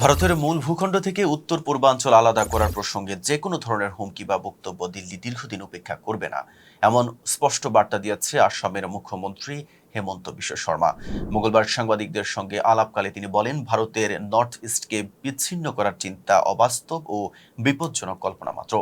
ভারতের মূল ভূখণ্ড থেকে উত্তর পূর্বাঞ্চল আলাদা করার প্রসঙ্গে যে কোনো ধরনের হুমকি বা বক্তব্য দিল্লি দীর্ঘদিন উপেক্ষা করবে না, এমন স্পষ্ট বার্তা দিয়েছে আসামের মুখ্যমন্ত্রী হেমন্ত বিশ্ব শর্মা। মঙ্গলবার সাংবাদিকদের সঙ্গে আলাপকালে তিনি বলেন, ভারতের নর্থ ইস্টকে বিচ্ছিন্ন করার চিন্তা অবাস্তব ও বিপজ্জনক কল্পনা মাত্র।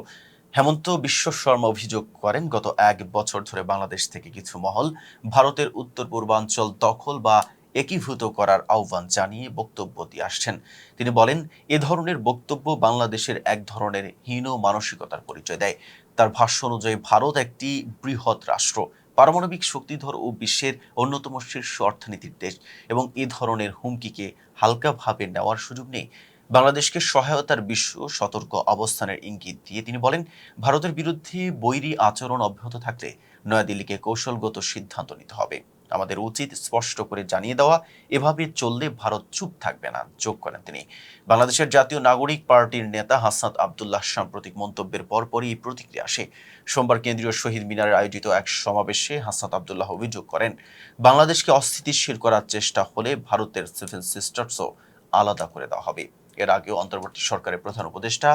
হেমন্ত বিশ্ব শর্মা অভিযোগ করেন, গত 1 বছর ধরে বাংলাদেশ থেকে কিছু মহল ভারতের উত্তর পূর্বাঞ্চল দখল বা একীভূত করার আহ্বান জানিয়ে বক্তব্য দিয়ে আসছেন। তিনি বলেন, এ ধরনের বক্তব্য বাংলাদেশের এক ধরনের হীন মানসিকতার পরিচয় দেয়। তার ভাষ্য অনুযায়ী ভারত একটি বৃহৎ রাষ্ট্র, পারমাণবিক শক্তিধর ও বিশ্বের অন্যতম শীর্ষ অর্থনীতির দেশ, এবং এ ধরনের হুমকিকে হালকাভাবে নেওয়ার সুযোগ নেই। বাংলাদেশকে সহায়তার বিশ্ব সতর্ক অবস্থানের ইঙ্গিত দিয়ে তিনি বলেন, ভারতের বিরুদ্ধে বৈরী আচরণ অব্যাহত থাকলে নয়াদিল্লিকে কৌশলগত সিদ্ধান্ত নিতে হবে। আমাদের উচিত স্পষ্ট করে জানিয়ে দেওয়া, এভাবে চললে ভারত চুপ থাকবে না, যোগ করেন তিনি। বাংলাদেশের জাতীয় নাগরিক পার্টির নেতা হাসনাত আব্দুল্লাহ সাম্প্রতিক মন্তব্যের পরপরই এই প্রতিক্রিয়া আসে। সোমবার কেন্দ্রীয় শহীদ মিনারে আয়োজিত এক সমাবেশে হাসনাত আব্দুল্লাহ অভিযোগ করেন, বাংলাদেশকে অস্থিতিশীল করার চেষ্টা হলে ভারতের সেভেন সিস্টার্সও আলাদা করে দেওয়া হবে। এর আগেও অন্তর্বর্তী সরকারের প্রধান উপদেষ্টা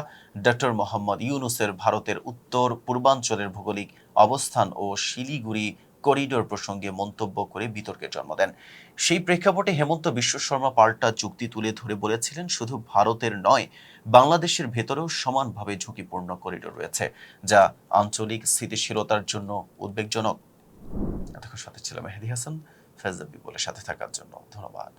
ডক্টর মোহাম্মদ ইউনূসের ভারতের উত্তর পূর্বাঞ্চলের ভৌগোলিক অবস্থান ও শিলিগুড়ি করিডোর প্রসঙ্গে মন্তব্য করে বিতর্কের জন্ম দেন। সেই প্রেক্ষাপটে হেমন্ত বিশ্ব শর্মা পাল্টা যুক্তি তুলে ধরে বলেছিলেন, শুধু ভারতের নয়, বাংলাদেশের ভেতরেও সমানভাবে ঝুঁকিপূর্ণ করিডোর রয়েছে, যা আঞ্চলিক স্থিতিশীলতার জন্য উদ্বেগজনক। এতক্ষণ সাথে ছিলাম মেহেদী হাসান। ফেজ বলে সাথে থাকার জন্য ধন্যবাদ।